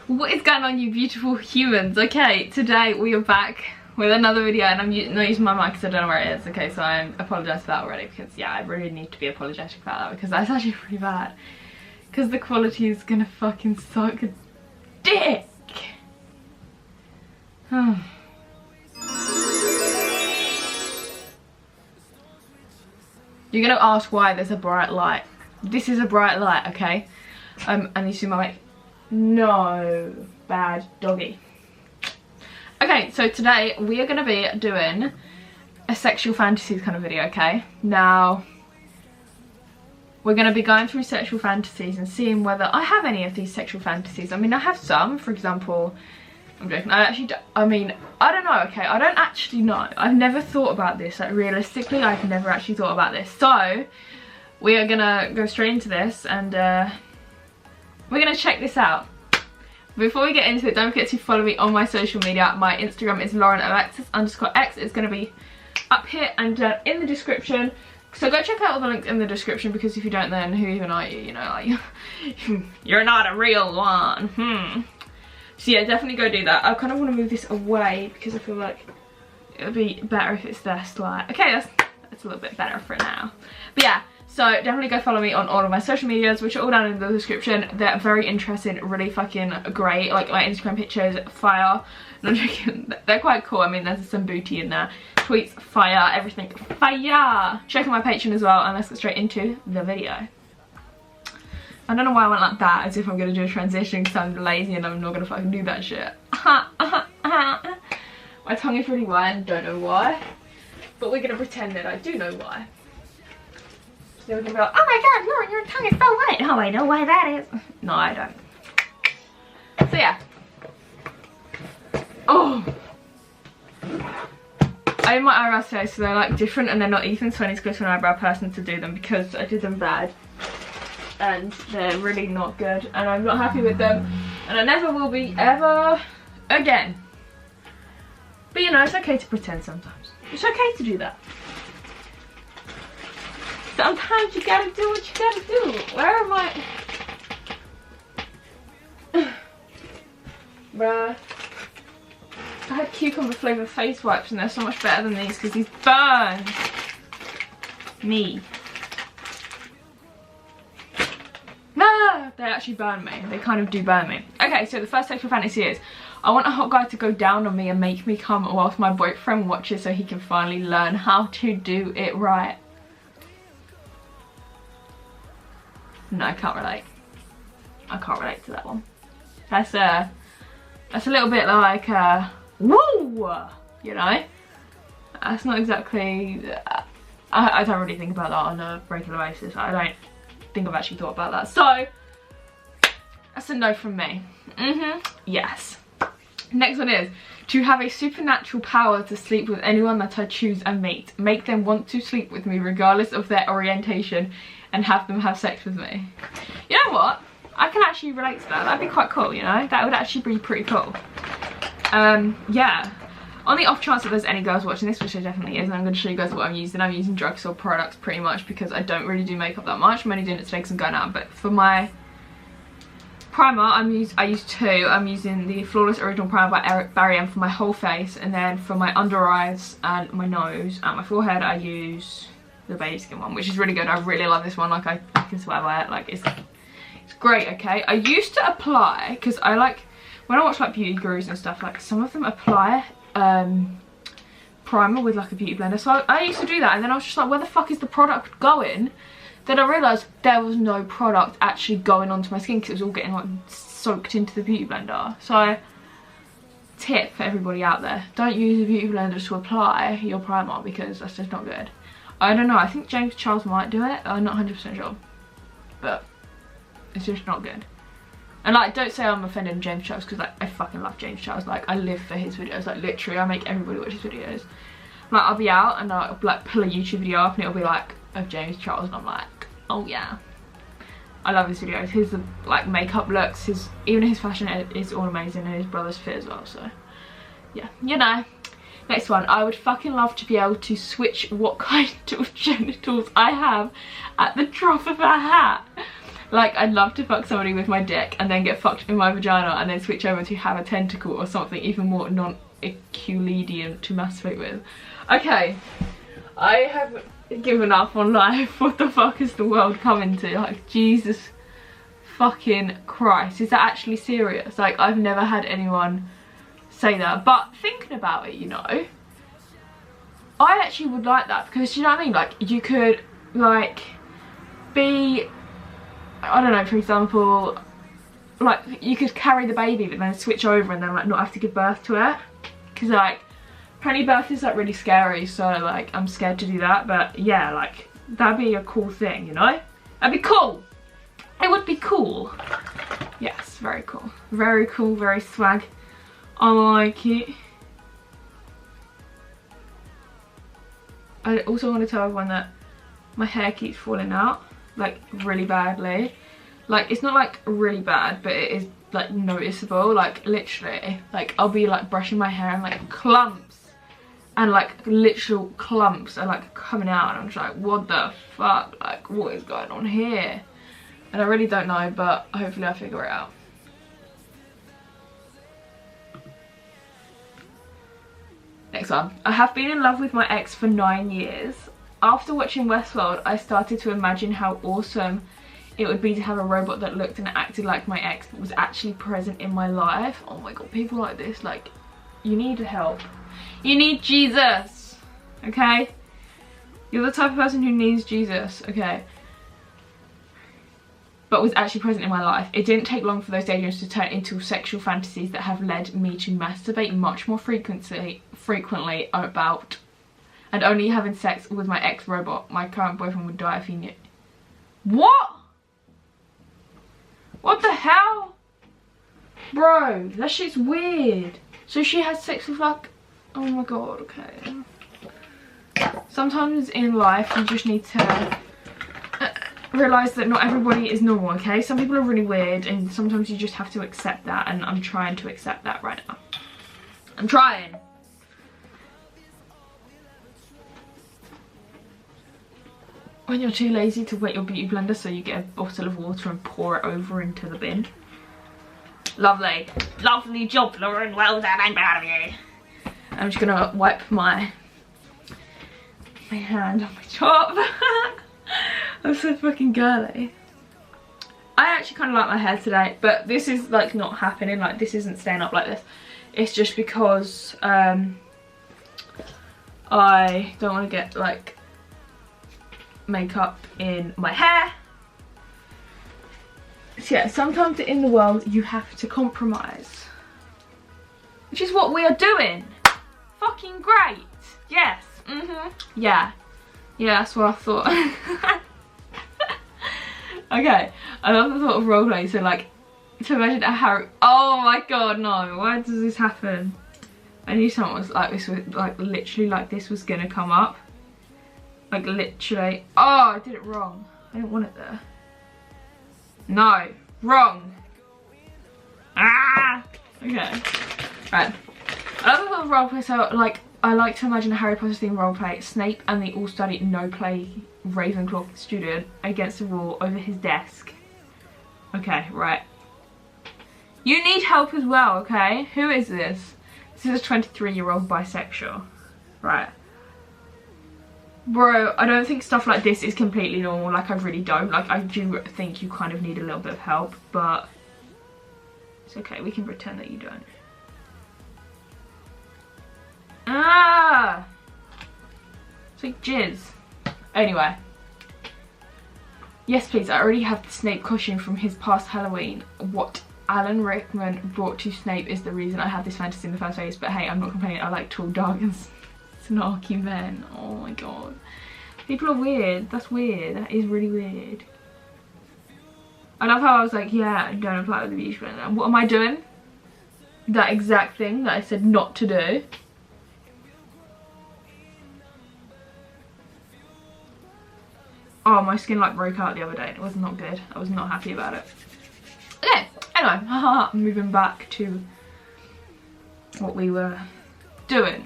What is going on, you beautiful humans? Okay, today we are back with another video, and I'm not using my mic because I don't know where it is. Okay, so I apologise for that already, because yeah, I really need to be apologetic about that, because that's actually pretty bad, because the quality is gonna fucking suck a dick. You're gonna ask why there's a bright light. This is a bright light, okay? And you see my mic. No, bad doggy. Okay, so today we are going to be doing a sexual fantasies kind of video, okay? Now, we're going to be going through sexual fantasies and seeing whether I have any of these sexual fantasies. I mean, I have some. For example, I'm joking. I don't know, okay? I don't actually know. I've never thought about this. Like, realistically, I've never actually thought about this. So, we are going to go straight into this, and we're going to check this out. Before we get into it, don't forget to follow me on my social media. My Instagram is Alexis_X. It's going to be up here and in the description. So go check out all the links in the description, because if you don't, then who even are you? You know, like, you're not a real one. So yeah, definitely go do that. I kind of want to move this away because I feel like it would be better if it's this light. Okay, that's a little bit better for now. But yeah. So definitely go follow me on all of my social medias, which are all down in the description. They're very interesting, really fucking great. Like my Instagram pictures, fire. No, I'm joking. They're quite cool. I mean, there's some booty in there. Tweets, fire, everything, fire. Check out my Patreon as well, and let's get straight into the video. I don't know why I went like that, as if I'm gonna do a transition, because I'm lazy and I'm not gonna fucking do that shit. My tongue is really wide, don't know why, but we're gonna pretend that I do know why. So we can be like, oh my god, Lauren, your tongue is so white. Oh, I know why that is. No, I don't. So yeah. Oh. I did my eyebrows today, so they're like different and they're not even, so I need to go to an eyebrow person to do them because I did them bad. And they're really not good, and I'm not happy with them. And I never will be ever again. But you know, it's okay to pretend sometimes. It's okay to do that. Sometimes you gotta do what you gotta do. Where am I? Bruh. I had cucumber flavour face wipes and they're so much better than these because these burn me. No, they actually burn me. They kind of do burn me. Okay, so the first sexual fantasy is I want a hot guy to go down on me and make me come whilst my boyfriend watches, so he can finally learn how to do it right. No, I can't relate. I can't relate to that one. That's a little bit like woo, you know. That's not exactly. I don't really think about that on a regular basis. I don't think I've actually thought about that. So that's a no from me. Yes. Next one is to have a supernatural power to sleep with anyone that I choose and meet. Make them want to sleep with me regardless of their orientation, and have them have sex with me. You know what? I can actually relate to that. That'd be quite cool, you know? That would actually be pretty cool. Yeah. On the off chance that there's any girls watching this, which there definitely is, and I'm going to show you guys what I'm using. I'm using drugstore products pretty much because I don't really do makeup that much. I'm only doing it today because I'm going out. But for my primer, I use two. I'm using the Flawless Original Primer by Barry M for my whole face. And then for my under eyes and my nose and my forehead, I use the Baby Skin one, which is really good. I really love this one. Like, I can swear by it. Like, it's great, okay? I used to apply, because I like, when I watch like beauty gurus and stuff, like some of them apply primer with like a beauty blender. So I used to do that, and then I was just like, where the fuck is the product going? Then I realised there was no product actually going onto my skin because it was all getting like soaked into the beauty blender. So tip for everybody out there, don't use a beauty blender to apply your primer because that's just not good. I don't know, I think James Charles might do it, I'm not 100% sure, but it's just not good. And like, don't say I'm offending James Charles, because like, I fucking love James Charles. Like, I live for his videos. Like, literally, I make everybody watch his videos. Like, I'll be out and I'll like pull a YouTube video up and it'll be like of James Charles, and I'm like, oh yeah, I love his videos. His like makeup looks, even his fashion is all amazing, and his brother's fit as well. So yeah, you know. Next one, I would fucking love to be able to switch what kind of genitals I have at the drop of a hat. Like, I'd love to fuck somebody with my dick and then get fucked in my vagina and then switch over to have a tentacle or something even more non-Euclidean to masturbate with. Okay, I have given up on life. What the fuck is the world coming to? Like, Jesus fucking Christ, is that actually serious? Like, I've never had anyone say that, but thinking about it, you know, I actually would like that, because you know what I mean, like, you could like be, I don't know, for example, like, you could carry the baby but then switch over and then like not have to give birth to it, because like pregnant birth is like really scary, so like I'm scared to do that. But yeah, like, that'd be a cool thing, you know, that'd be cool. It would be cool. Yes, very cool. Very cool, very swag. I like it. I also want to tell everyone that my hair keeps falling out, like, really badly. Like, it's not like really bad, but it is like noticeable. Like, literally, like, I'll be like brushing my hair and like clumps and like literal clumps are like coming out, and I'm just like, what the fuck? Like, what is going on here? And I really don't know, but hopefully I'll figure it out. Next one. I have been in love with my ex for 9 years. After watching Westworld, I started to imagine how awesome it would be to have a robot that looked and acted like my ex but was actually present in my life. Oh my god, people like this, like, you need help. You need Jesus, okay? You're the type of person who needs Jesus, okay? But was actually present in my life. It didn't take long for those daydreams to turn into sexual fantasies that have led me to masturbate much more frequently about and only having sex with my ex-robot. My current boyfriend would die if he knew. What? What the hell? Bro, that shit's weird. So she has sex with like, oh my god, okay. Sometimes in life you just need to realise that not everybody is normal, okay? Some people are really weird and sometimes you just have to accept that, and I'm trying to accept that right now. I'm trying. When you're too lazy to wet your beauty blender, so you get a bottle of water and pour it over into the bin. Lovely. Lovely job, Lauren. Well done. I'm proud of you. I'm just gonna wipe my hand on my top. I'm so fucking girly. I actually kind of like my hair today, but this is like not happening. Like, this isn't staying up like this. It's just because I don't want to get like makeup in my hair. So yeah, sometimes in the world you have to compromise, which is what we are doing. Fucking great. Yes. Yeah, that's what I thought. Okay, I love the thought of roleplay. So like, to imagine a Harry, oh my god, no, why does this happen? I knew something was like this, was like literally like this was gonna come up. Like, literally. Oh, I did it wrong. I didn't want it there. No, wrong. Ah. Okay. Right. I love the thought of roleplay. So like, I like to imagine a Harry Potter themed roleplay. Snape and the all-study no-play Ravenclaw student against the wall over his desk. Okay, right. You need help as well, okay? Who is this? This is a 23-year-old bisexual. Right. Bro, I don't think stuff like this is completely normal. Like, I really don't. Like, I do think you kind of need a little bit of help, but it's okay. We can pretend that you don't. Ah! It's like jizz. Anyway. Yes, please. I already have the Snape costume from his past Halloween. What Alan Rickman brought to Snape is the reason I have this fantasy in the first place. But hey, I'm not complaining. I like tall, dark and snarky men. Oh my god. People are weird. That's weird. That is really weird. I love how I was like, yeah, don't apply with the beauty blender. What am I doing? That exact thing that I said not to do. Oh, my skin like broke out the other day. It was not good. I was not happy about it. Okay, anyway, haha, moving back to what we were doing.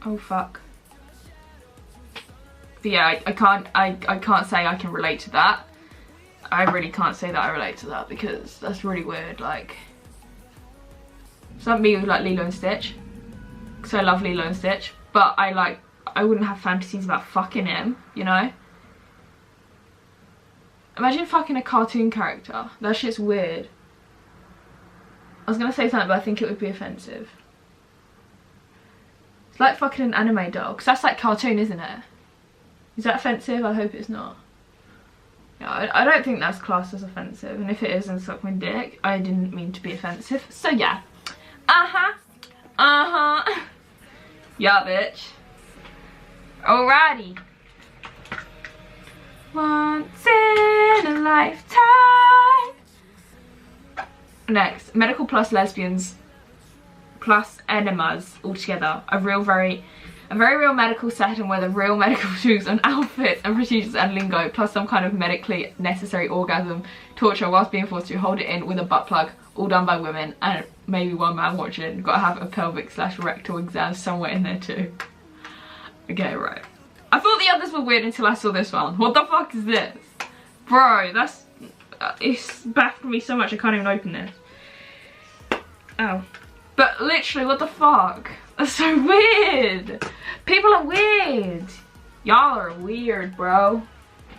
Oh fuck. But yeah, I can't say I can relate to that. I really can't say that I relate to that because that's really weird. Like, it's like me with like Lilo and Stitch. So I love Lilo and Stitch, but I wouldn't have fantasies about fucking him, you know? Imagine fucking a cartoon character. That shit's weird. I was gonna say something, but I think it would be offensive. It's like fucking an anime doll, because that's like cartoon, isn't it? Is that offensive? I hope it's not. Yeah, I don't think that's classed as offensive, and if it is, then suck my dick. I didn't mean to be offensive. So yeah. Yeah, bitch. Alrighty. Once in a lifetime. Next, medical plus lesbians plus enemas all together. A very real medical setting where the real medical tools and outfits and procedures and lingo plus some kind of medically necessary orgasm torture whilst being forced to hold it in with a butt plug, all done by women and maybe one man watching. Gotta have a pelvic / rectal exam somewhere in there too. Okay, right. I thought the others were weird until I saw this one. What the fuck is this? Bro, that's... it's baffled me so much I can't even open this. Oh. But literally, what the fuck? That's so weird. People are weird. Y'all are weird, bro.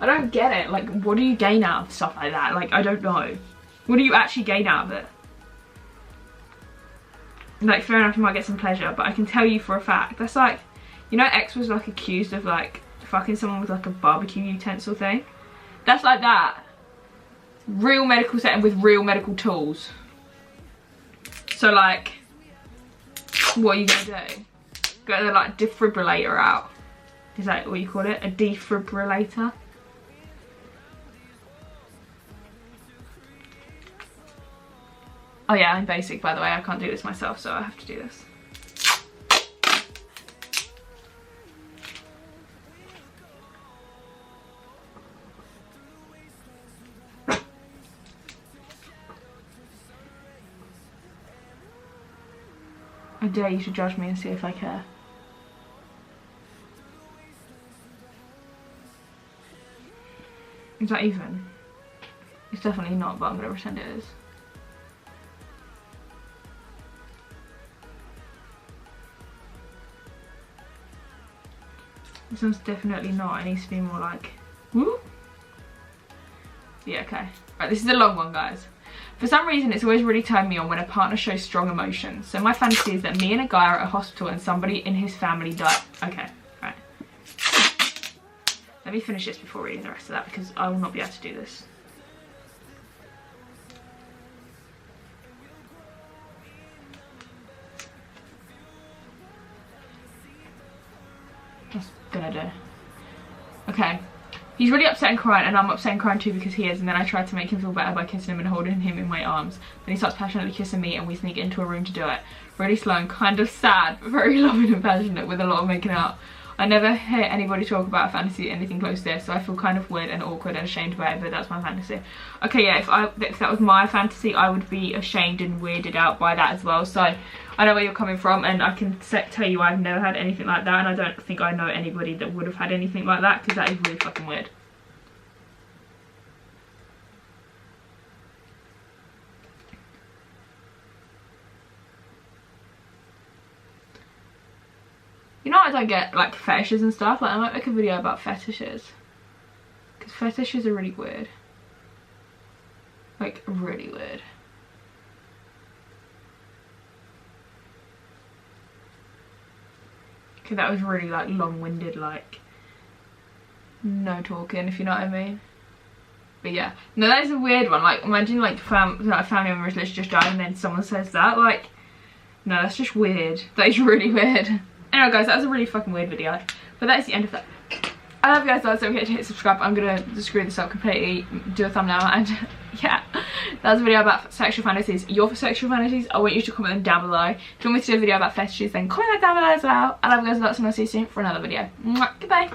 I don't get it. Like, what do you gain out of stuff like that? Like, I don't know. What do you actually gain out of it? Like, fair enough, you might get some pleasure, but I can tell you for a fact, that's like... You know, X was like accused of like fucking someone with like a barbecue utensil thing. That's like that. Real medical setting with real medical tools. So like, what are you gonna do? Get the like defibrillator out. Is that what you call it? A defibrillator? Oh yeah, I'm basic by the way. I can't do this myself, so I have to do this. I dare you to judge me and see if I care. Is that even? It's definitely not, but I'm gonna pretend it is. This one's definitely not. It needs to be more like, woo? Yeah, okay. Right, this is a long one, guys. For some reason, it's always really turned me on when a partner shows strong emotions. So my fantasy is that me and a guy are at a hospital and somebody in his family died. Okay, right. Let me finish this before reading the rest of that because I will not be able to do this. What's gonna do? Okay. He's really upset and crying, and I'm upset and crying too because he is, and then I tried to make him feel better by kissing him and holding him in my arms. Then he starts passionately kissing me and we sneak into a room to do it. Really slow and kind of sad, but very loving and passionate with a lot of making out. I never hear anybody talk about a fantasy anything close to this, so I feel kind of weird and awkward and ashamed about it, but that's my fantasy. Okay, yeah, if that was my fantasy, I would be ashamed and weirded out by that as well. So I know where you're coming from, and I can tell you I've never had anything like that, and I don't think I know anybody that would have had anything like that, because that is really fucking weird. You know, I don't get like fetishes and stuff. Like, I might make a video about fetishes, because fetishes are really weird. Like, really weird. Okay, that was really like long-winded, like no talking, if you know what I mean. But yeah, no, that is a weird one. Like, imagine like family members literally just died and then someone says that. Like, no, that's just weird. That is really weird. Anyway guys, that was a really fucking weird video, but that is the end of that. I love you guys, don't forget to hit subscribe. I'm gonna screw this up completely, do a thumbnail, and yeah, that was a video about sexual fantasies. Your sexual fantasies, I want you to comment them down below. If you want me to do a video about fetishes, then comment that down below as well. I love you guys a lot, so I'll see you soon for another video. Mwah, goodbye.